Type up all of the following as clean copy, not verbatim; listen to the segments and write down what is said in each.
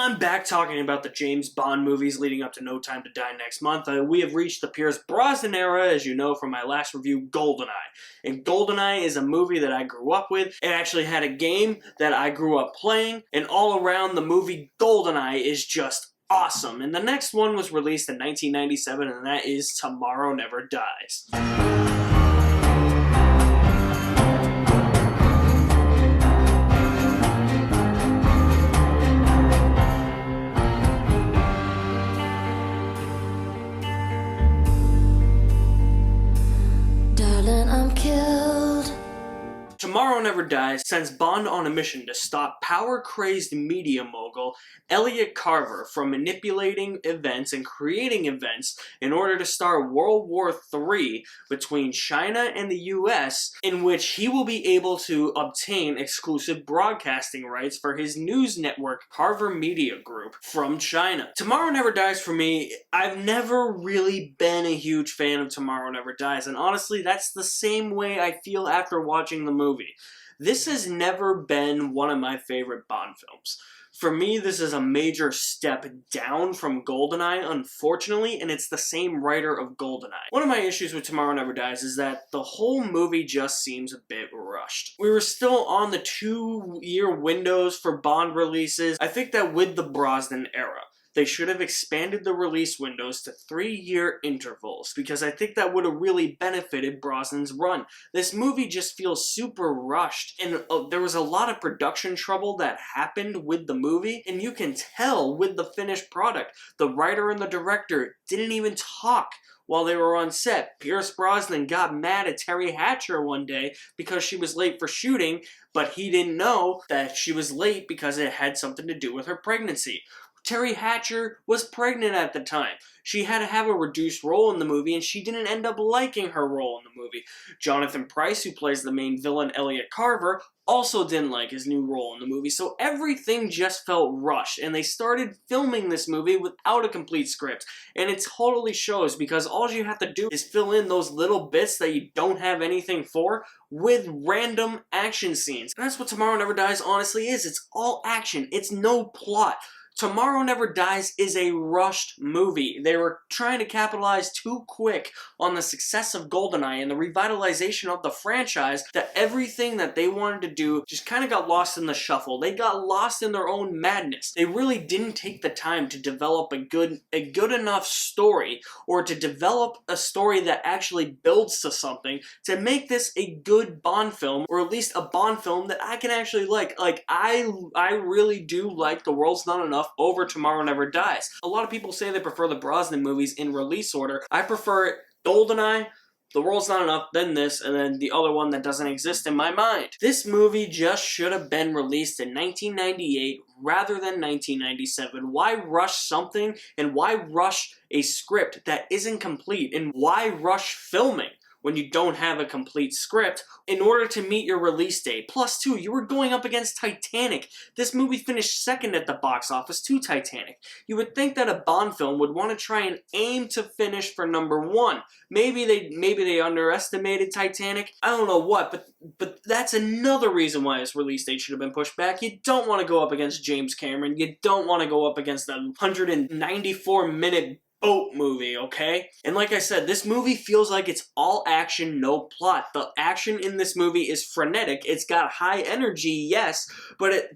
I'm back talking about the James Bond movies leading up to No Time to Die next month. We have reached the Pierce Brosnan era, as you know from my last review, GoldenEye. And GoldenEye is a movie that I grew up with. It actually had a game that I grew up playing, and all around the movie GoldenEye is just awesome. And the next one was released in 1997, and that is Tomorrow Never Dies. Tomorrow Never Dies sends Bond on a mission to stop power-crazed media mogul Elliot Carver from manipulating events and creating events in order to start World War III between China and the US, in which he will be able to obtain exclusive broadcasting rights for his news network Carver Media Group from China. Tomorrow Never Dies for me, I've never really been a huge fan of Tomorrow Never Dies, and honestly that's the same way I feel after watching the movie. This has never been one of my favorite Bond films. For me, this is a major step down from GoldenEye, unfortunately, and it's the same writer of GoldenEye. One of my issues with Tomorrow Never Dies is that the whole movie just seems a bit rushed. We were still on the 2-year windows for Bond releases. I think that with the Brosnan era, they should have expanded the release windows to 3-year intervals, because I think that would have really benefited Brosnan's run. This movie just feels super rushed, and there was a lot of production trouble that happened with the movie, and you can tell with the finished product. The writer and the director didn't even talk while they were on set. Pierce Brosnan got mad at Terry Hatcher one day because she was late for shooting, but he didn't know that she was late because it had something to do with her pregnancy. Terry Hatcher was pregnant at the time. She had to have a reduced role in the movie, and she didn't end up liking her role in the movie. Jonathan Pryce, who plays the main villain Elliot Carver, also didn't like his new role in the movie, so everything just felt rushed, and they started filming this movie without a complete script, and it totally shows, because all you have to do is fill in those little bits that you don't have anything for with random action scenes. And that's what Tomorrow Never Dies honestly is. It's all action. It's no plot. Tomorrow Never Dies is a rushed movie. They were trying to capitalize too quick on the success of GoldenEye and the revitalization of the franchise that everything that they wanted to do just kind of got lost in the shuffle. They got lost in their own madness. They really didn't take the time to develop a good enough story, or to develop a story that actually builds to something to make this a good Bond film, or at least a Bond film that I can actually like. Like, I really do like The World's Not Enough over Tomorrow Never Dies. A lot of people say they prefer the Brosnan movies in release order. I prefer GoldenEye, The World's Not Enough, then this, and then the other one that doesn't exist in my mind. This movie just should have been released in 1998 rather than 1997. Why rush something, and why rush a script that isn't complete, and why rush filming when you don't have a complete script in order to meet your release date? Plus, too, you were going up against Titanic. This movie finished second at the box office to Titanic. You would think that a Bond film would want to try and aim to finish for #1. Maybe they underestimated Titanic. I don't know what, but that's another reason why this release date should have been pushed back. You don't want to go up against James Cameron. You don't want to go up against a 194-minute boat movie, okay? And like I said, this movie feels like it's all action, no plot. The action in this movie is frenetic. It's got high energy, yes, but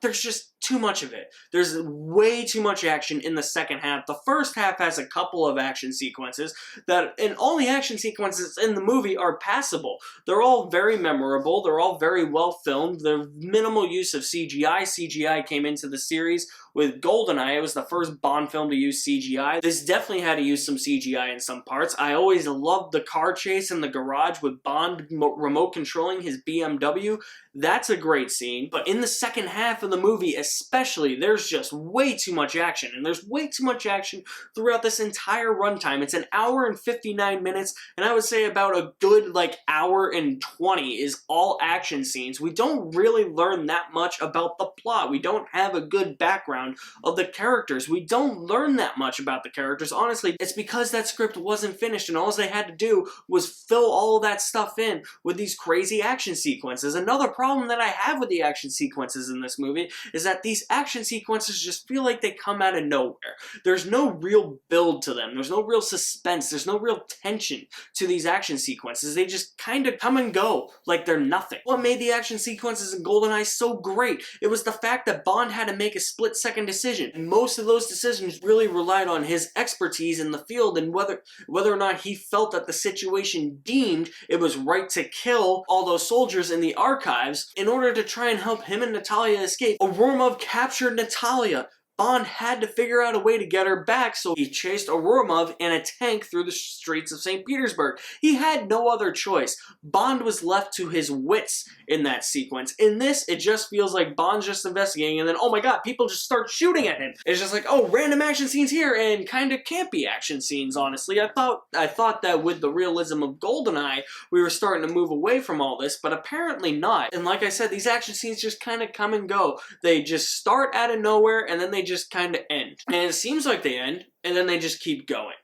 there's just too much of it. There's way too much action in the second half. The first half has a couple of action sequences and all the action sequences in the movie are passable. They're all very memorable. They're all very well filmed. There's minimal use of CGI. CGI came into the series with GoldenEye. It was the first Bond film to use CGI. This definitely had to use some CGI in some parts. I always loved the car chase in the garage with Bond remote controlling his BMW. That's a great scene. But in the second half of the movie, especially, there's just way too much action, and there's way too much action throughout this entire runtime. It's an hour and 59 minutes, and I would say about a good, hour and 20 is all action scenes. We don't really learn that much about the plot. We don't have a good background of the characters. We don't learn that much about the characters. Honestly, it's because that script wasn't finished, and all they had to do was fill all of that stuff in with these crazy action sequences. Another problem that I have with the action sequences in this this movie is that these action sequences just feel like they come out of nowhere. There's no real build to them. There's no real suspense. There's no real tension to these action sequences. They just kind of come and go like they're nothing. What made the action sequences in GoldenEye so great? It was the fact that Bond had to make a split-second decision. And most of those decisions really relied on his expertise in the field and whether or not he felt that the situation deemed it was right to kill all those soldiers in the archives in order to try and help him and Natalia escape. Ourumov captured Natalia. Bond had to figure out a way to get her back, so he chased Ourumov in a tank through the streets of St. Petersburg. He had no other choice. Bond was left to his wits in that sequence. In this, it just feels like Bond's just investigating, and then, oh my god, people just start shooting at him. It's just like, oh, random action scenes here, and kind of campy action scenes, honestly. I thought that with the realism of GoldenEye, we were starting to move away from all this, but apparently not. And like I said, these action scenes just kind of come and go. They just start out of nowhere, and then they just kind of end. And it seems like they end, and then they just keep going.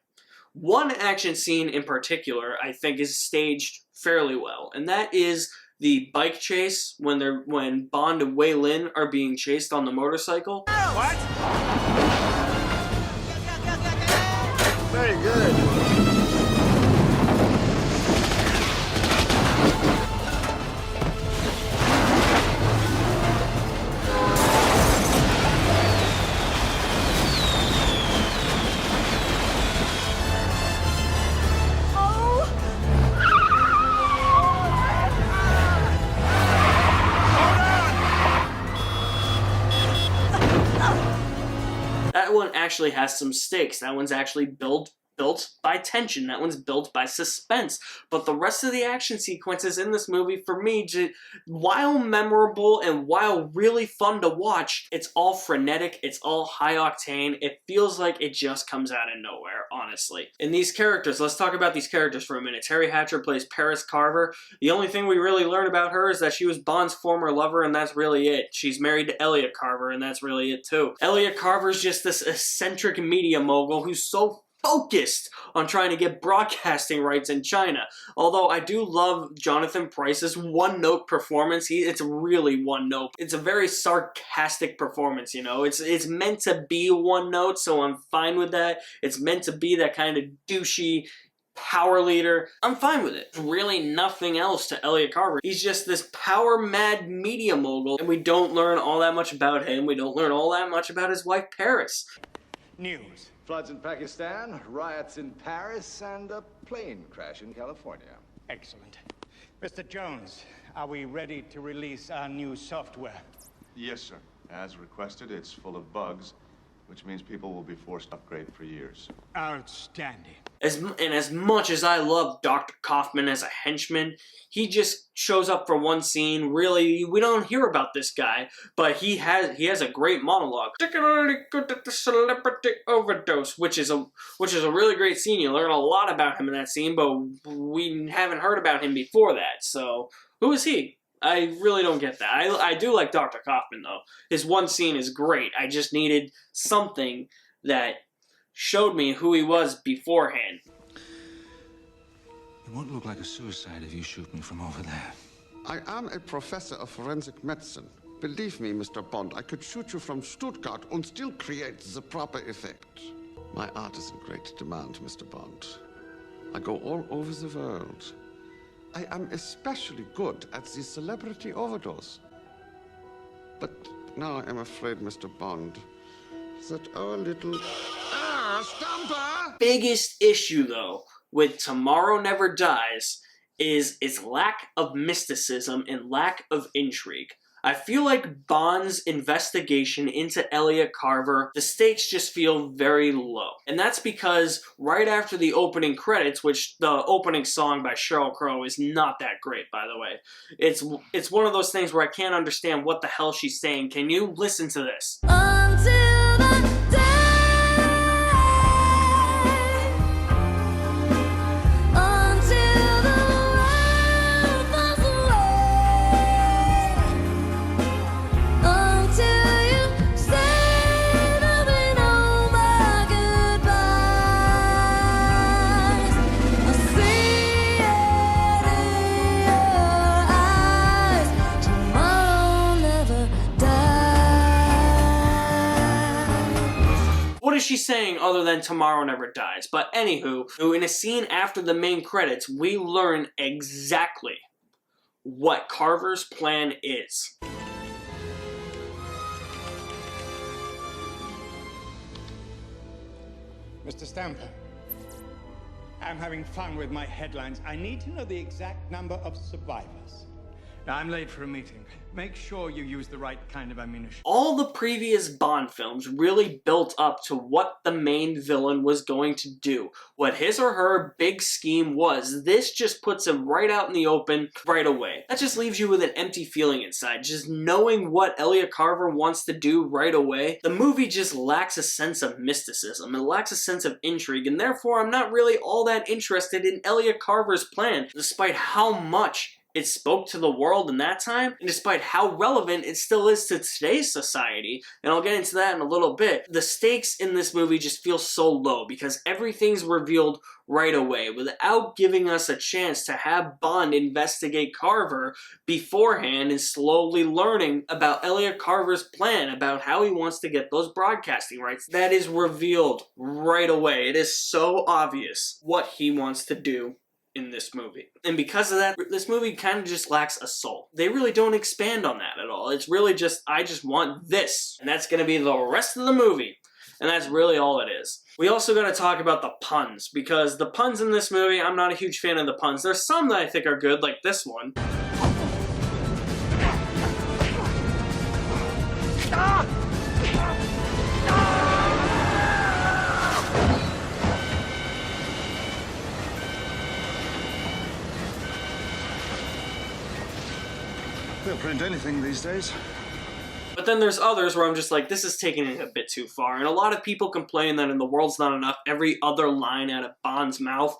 One action scene in particular, I think, is staged fairly well, and that is the bike chase when Bond and Wei Lin are being chased on the motorcycle. What? Very good. That one actually has some stakes. That one's actually built by tension. That one's built by suspense. But the rest of the action sequences in this movie, for me, while memorable and while really fun to watch, it's all frenetic, it's all high octane. It feels like it just comes out of nowhere, honestly. And these characters, let's talk about these characters for a minute. Terry Hatcher plays Paris Carver. The only thing we really learn about her is that she was Bond's former lover, and that's really it. She's married to Elliot Carver, and that's really it too. Elliot Carver's just this eccentric media mogul who's so focused on trying to get broadcasting rights in China. Although I do love Jonathan Pryce's one-note performance. It's really one-note. It's a very sarcastic performance, you know. It's meant to be one-note, so I'm fine with that. It's meant to be that kind of douchey power leader. I'm fine with it. Really nothing else to Elliot Carver. He's just this power-mad media mogul, and we don't learn all that much about him. We don't learn all that much about his wife, Paris. News. Floods in Pakistan, riots in Paris, and a plane crash in California. Excellent. Mr. Jones, are we ready to release our new software? Yes, sir. As requested, it's full of bugs, which means people will be forced to upgrade for years. Outstanding. As much as I love Dr. Kaufman as a henchman, he just shows up for one scene. Really, we don't hear about this guy, but he has a great monologue. Particularly good at the celebrity overdose, which is a really great scene. You learn a lot about him in that scene, but we haven't heard about him before that. So, who is he? I really don't get that. I do like Dr. Kaufman, though. His one scene is great. I just needed something that showed me who he was beforehand. It won't look like a suicide if you shoot me from over there. I am a professor of forensic medicine. Believe me, Mr. Bond, I could shoot you from Stuttgart and still create the proper effect. My art is in great demand, Mr. Bond. I go all over the world. I am especially good at the celebrity overdose. But now I'm afraid, Mr. Bond, that our little... Stumper! Biggest issue, though, with Tomorrow Never Dies is its lack of mysticism and lack of intrigue. I feel like Bond's investigation into Elliot Carver, the stakes just feel very low. And that's because right after the opening credits, which the opening song by Sheryl Crow is not that great, by the way. It's one of those things where I can't understand what the hell she's saying. Can you listen to this? Until the day. Die. she saying other than Tomorrow Never Dies? But anywho, in a scene after the main credits, we learn exactly what Carver's plan is. Mr. Stamper, I'm having fun with my headlines. I need to know the exact number of survivors. Now, I'm late for a meeting. Make sure you use the right kind of ammunition. All the previous Bond films really built up to what the main villain was going to do, what his or her big scheme was. This just puts him right out in the open right away. That just leaves you with an empty feeling inside, just knowing what Elliot Carver wants to do right away. The movie just lacks a sense of mysticism, it lacks a sense of intrigue, and therefore I'm not really all that interested in Elliot Carver's plan, despite how much it spoke to the world in that time, and despite how relevant it still is to today's society, and I'll get into that in a little bit. The stakes in this movie just feel so low because everything's revealed right away without giving us a chance to have Bond investigate Carver beforehand and slowly learning about Elliot Carver's plan, about how he wants to get those broadcasting rights. That is revealed right away. It is so obvious what he wants to do in this movie. And because of that, this movie kind of just lacks a soul. They really don't expand on that at all. It's really just, I just want this. And that's going to be the rest of the movie. And that's really all it is. We also got to talk about the puns, because the puns in this movie, I'm not a huge fan of the puns. There's some that I think are good, like this one. They'll print anything these days. But then there's others where I'm just like, this is taking it a bit too far. And a lot of people complain that in The World's Not Enough, every other line out of Bond's mouth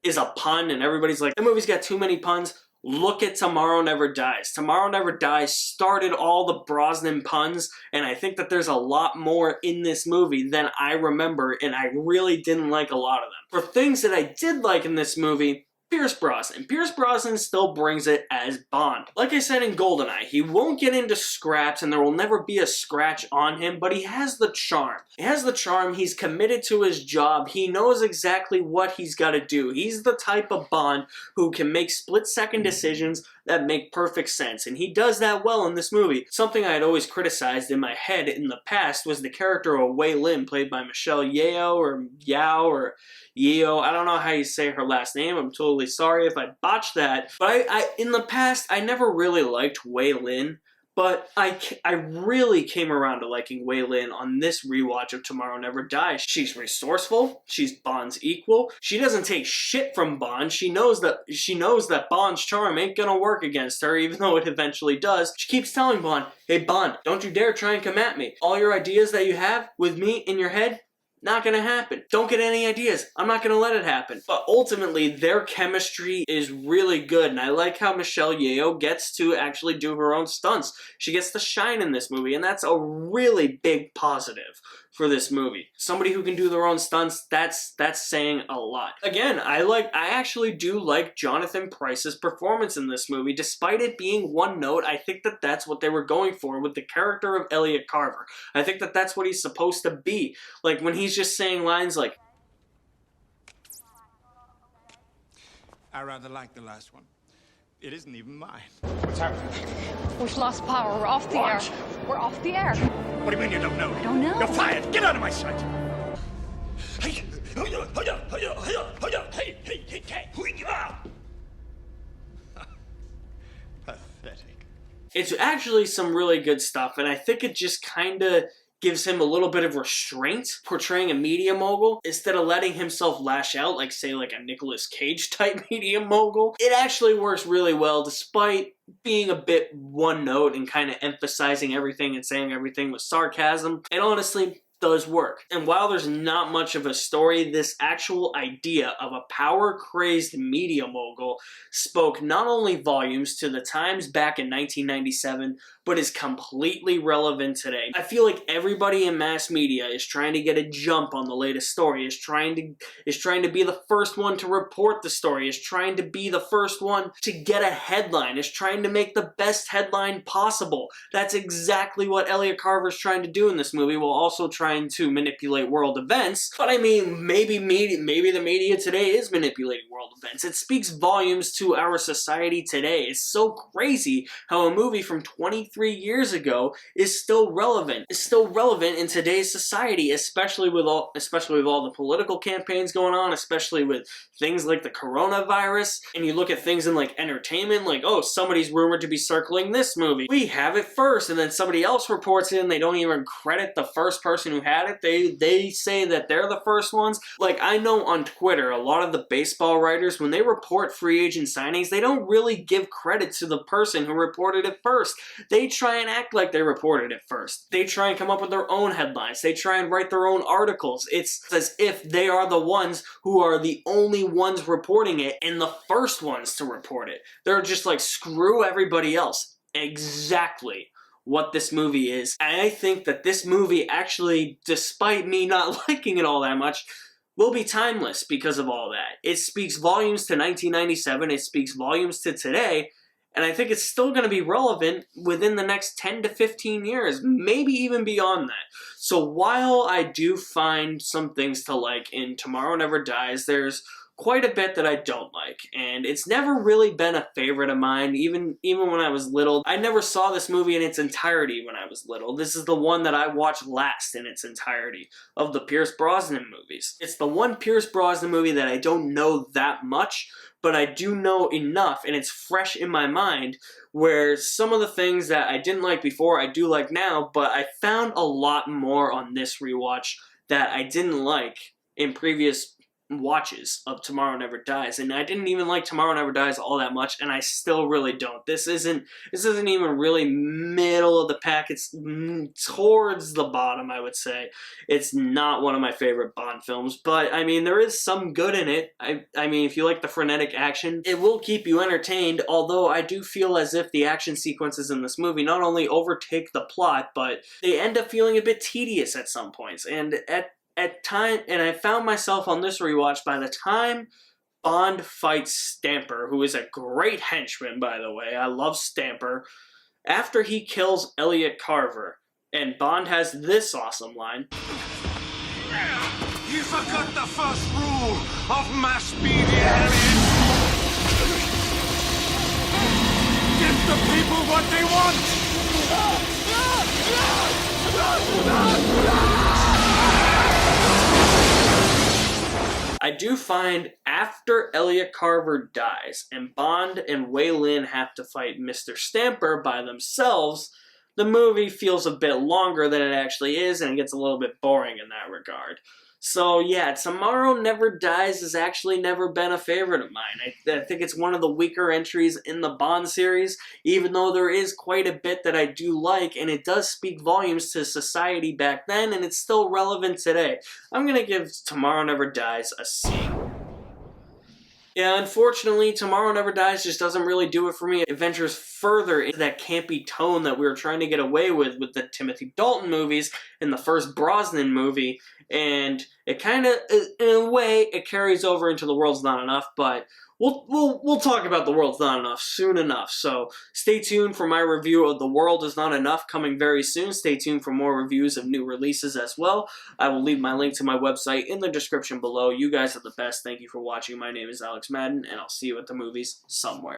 is a pun, and everybody's like, the movie's got too many puns. Look at Tomorrow Never Dies. Tomorrow Never Dies started all the Brosnan puns, and I think that there's a lot more in this movie than I remember, and I really didn't like a lot of them. For things that I did like in this movie, Pierce Brosnan. Pierce Brosnan still brings it as Bond. Like I said in GoldenEye, he won't get into scraps and there will never be a scratch on him, but he has the charm. He has the charm, he's committed to his job, he knows exactly what he's got to do. He's the type of Bond who can make split-second decisions that make perfect sense, and he does that well in this movie. Something I had always criticized in my head in the past was the character of Wei Lin, played by Michelle Yeoh, or Yao, or Yeo. I don't know how you say her last name. I'm totally sorry if I botched that. But I in the past, I never really liked Wei Lin. But I really came around to liking Wei Lin on this rewatch of Tomorrow Never Dies. She's resourceful. She's Bond's equal. She doesn't take shit from Bond. She knows that Bond's charm ain't gonna work against her, even though it eventually does. She keeps telling Bond, "Hey Bond, don't you dare try and come at me. All your ideas that you have with me in your head, not gonna happen. Don't get any ideas. I'm not gonna let it happen." But ultimately, their chemistry is really good, and I like how Michelle Yeoh gets to actually do her own stunts. She gets to shine in this movie, and that's a really big positive for this movie. Somebody who can do their own stunts, that's saying a lot. Again, I actually do like Jonathan Pryce's performance in this movie. Despite it being one note, I think that that's what they were going for with the character of Elliot Carver. I think that that's what he's supposed to be. Like, when he's just saying lines like, I rather like the last one. It isn't even mine. What's happening? We've lost power. We're off the air. We're off the air. What do you mean you don't know? I don't know. You're fired. Get out of my sight. Pathetic. it's actually some really good stuff, and I think it just kind of gives him a little bit of restraint portraying a media mogul instead of letting himself lash out like, say, like a Nicolas Cage type media mogul. It actually works really well despite being a bit one note and kind of emphasizing everything and saying everything with sarcasm. And honestly, does work. And while there's not much of a story, this actual idea of a power-crazed media mogul spoke not only volumes to the times back in 1997, but is completely relevant today. I feel like everybody in mass media is trying to get a jump on the latest story, is trying to be the first one to report the story, is trying to be the first one to get a headline, is trying to make the best headline possible. That's exactly what Elliot Carver's trying to do in this movie, while also trying trying to manipulate world events, but I mean, maybe the media today is manipulating world events. It speaks volumes to our society today. It's so crazy how a movie from 23 years ago is still relevant. It's still relevant in today's society, especially with all the political campaigns going on, especially with things like the coronavirus. And you look at things in like entertainment, like, oh, somebody's rumored to be circling this movie. We have it first, and then somebody else reports it and they don't even credit the first person who had it. They say that they're the first ones. Like, I know on Twitter, a lot of the baseball writers, when they report free agent signings, they don't really give credit to the person who reported it first. They try and act like they reported it first. They try and come up with their own headlines. They try and write their own articles. It's as if they are the ones who are the only ones reporting it and the first ones to report it. They're just like, screw everybody else. Exactly what this movie is. And I think that this movie actually, despite me not liking it all that much, will be timeless because of all that. It speaks volumes to 1997, it speaks volumes to today, and I think it's still going to be relevant within the next 10 to 15 years, maybe even beyond that. So while I do find some things to like in Tomorrow Never Dies, there's quite a bit that I don't like, and it's never really been a favorite of mine, even when I was little. I never saw this movie in its entirety when I was little. This is the one that I watched last in its entirety of the Pierce Brosnan movies. It's the one Pierce Brosnan movie that I don't know that much, but I do know enough, and it's fresh in my mind, where some of the things that I didn't like before, I do like now, but I found a lot more on this rewatch that I didn't like in previous watches of Tomorrow Never Dies, and I didn't even like Tomorrow Never Dies all that much, and I still really don't. This isn't even really middle of the pack. It's towards the bottom, I would say. It's not one of my favorite Bond films, but I mean, there is some good in it. I mean, if you like the frenetic action, it will keep you entertained, although I do feel as if the action sequences in this movie not only overtake the plot, but they end up feeling a bit tedious at some points, and and I found myself on this rewatch, by the time Bond fights Stamper, who is a great henchman, by the way, I love Stamper, after he kills Elliot Carver, and Bond has this awesome line. You forgot the first rule of mass media, Elliot! Give the people what they want! I do find after Elliot Carver dies and Bond and Wei Lin have to fight Mr. Stamper by themselves, the movie feels a bit longer than it actually is, and it gets a little bit boring in that regard. So yeah, Tomorrow Never Dies has actually never been a favorite of mine. I think it's one of the weaker entries in the Bond series, even though there is quite a bit that I do like, and it does speak volumes to society back then, and it's still relevant today. I'm gonna give Tomorrow Never Dies a C. Yeah, unfortunately, Tomorrow Never Dies just doesn't really do it for me. It ventures further into that campy tone that we were trying to get away with the Timothy Dalton movies and the first Brosnan movie, and it kind of, in a way, it carries over into The World's Not Enough, but we'll talk about The World's Not Enough soon enough. So stay tuned for my review of The World Is Not Enough coming very soon. Stay tuned for more reviews of new releases as well. I will leave my link to my website in the description below. You guys are the best. Thank you for watching. My name is Alex Madden, and I'll see you at the movies somewhere.